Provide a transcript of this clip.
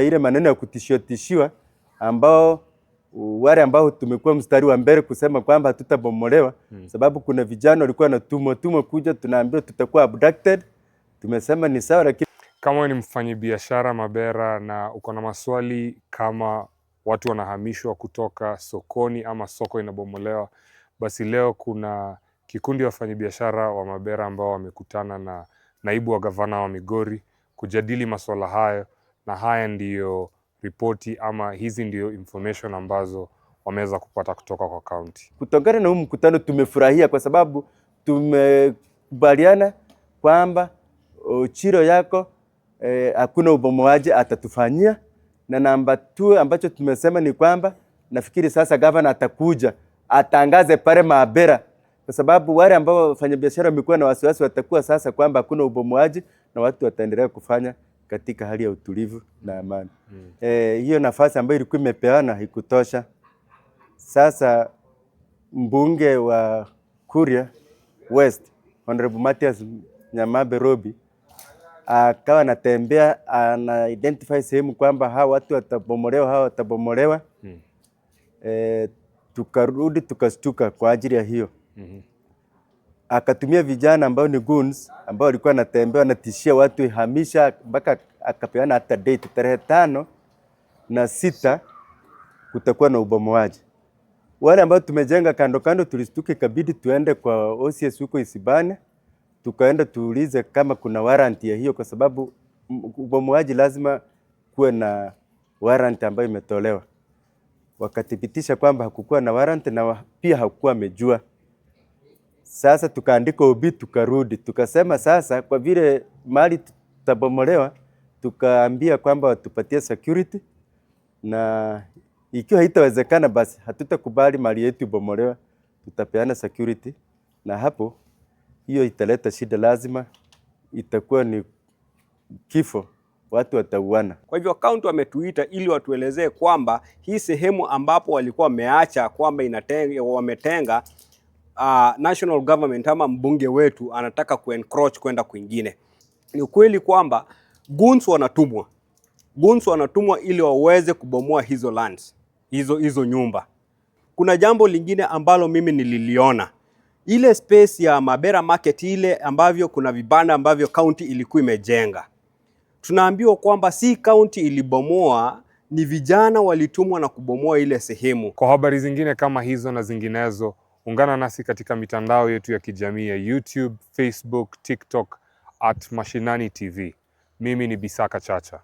Ile maneno ya kutishiwa ambao wale ambao tumekuwa mstari wa mbele kusema kwamba hatutabomolewa sababu kuna vijana walikuwa wanatumwa kuja, tunaambiwa tutakuwa abducted. Tumesema ni sawa, lakini kama ni mfanyabiashara Mabera na uko na maswali kama watu wanahamishwa kutoka sokoni ama soko inabomolewa, basi leo kuna kikundi ya wafanyabiashara wa Mabera ambao wamekutana na naibu wa gavana wa Migori kujadili masuala hayo, na haya ndiyo ripoti ama hizi ndiyo information ambazo wameweza kupata kutoka kwa county. Kutokana na huu mkutano tumefurahia kwa sababu tumekubaliana kwamba Chiro yako hakuna ubomoaji atatufanyia, na namba 2 ambacho tumesema ni kwamba nafikiri sasa governor atakuja atangaze pale Mabera, kwa sababu wale ambao wafanyabiashara wamekuwa na wasiwasi watakuwa sasa kwamba hakuna ubomoaji na watu wataendelea kufanya katika hali ya utulivu na amani. Hiyo nafasi ambayo ilikuwa imepeana haikutosha. Sasa mbunge wa Kuria West Honorable Mathias Nyamabe Robi akawa anatembea ana identify sehemu kwamba hawa watu watabomolewa. Tukarudi tukastuka kwa ajili ya hiyo. Akatumia vijana ambao ni goons ambao walikuwa wanatembea wanatishia watu ihamisha, mpaka akapeana hata date tarehe 5 na 6 kutakuwa na ubomoaji. Wale ambao tumejenga kando tulistuka, ikabidi tuende kwa OCS huko Isibane, tukaenda tuulize kama kuna warrant ya hiyo, kwa sababu ubomoaji lazima kuwe na warrant ambayo imetolewa. Wakathibitisha kwamba hakukuwa na warrant na pia hakukuwa amejua. Sasa tukaandika OB, tukarudi tukasema sasa kwa vile mali tutabomolewa, tukaambia kwamba watupatie security, na ikiwa haitawezekana basi hatutakubali mali yetu ibomolewa, tutapeana security, na hapo hiyo italeta shida, lazima itakuwa ni kifo, watu watauana. Kwa hivyo county wametuita ili watuelezee kwamba hii sehemu ambapo walikuwa wameacha kwamba wametenga national government ama mbunge wetu anataka kuencroach kwenda kwingine. Ni ukweli kwamba goons wanatumwa ili waweze kubomoa hizo lands, hizo nyumba. Kuna jambo lingine ambalo mimi nililiona, ile space ya Mabera market ile ambavyo kuna vibanda ambavyo county ilikuwa imejenga. Tunaambiwa kwamba si county ilibomoa, ni vijana walitumwa na kubomoa ile sehemu. Kwa habari zingine kama hizo na zinginezo, ungana nasi katika mitandao yetu ya kijamii ya YouTube, Facebook, TikTok @Mashinani TV. Mimi ni Bisaka Chacha.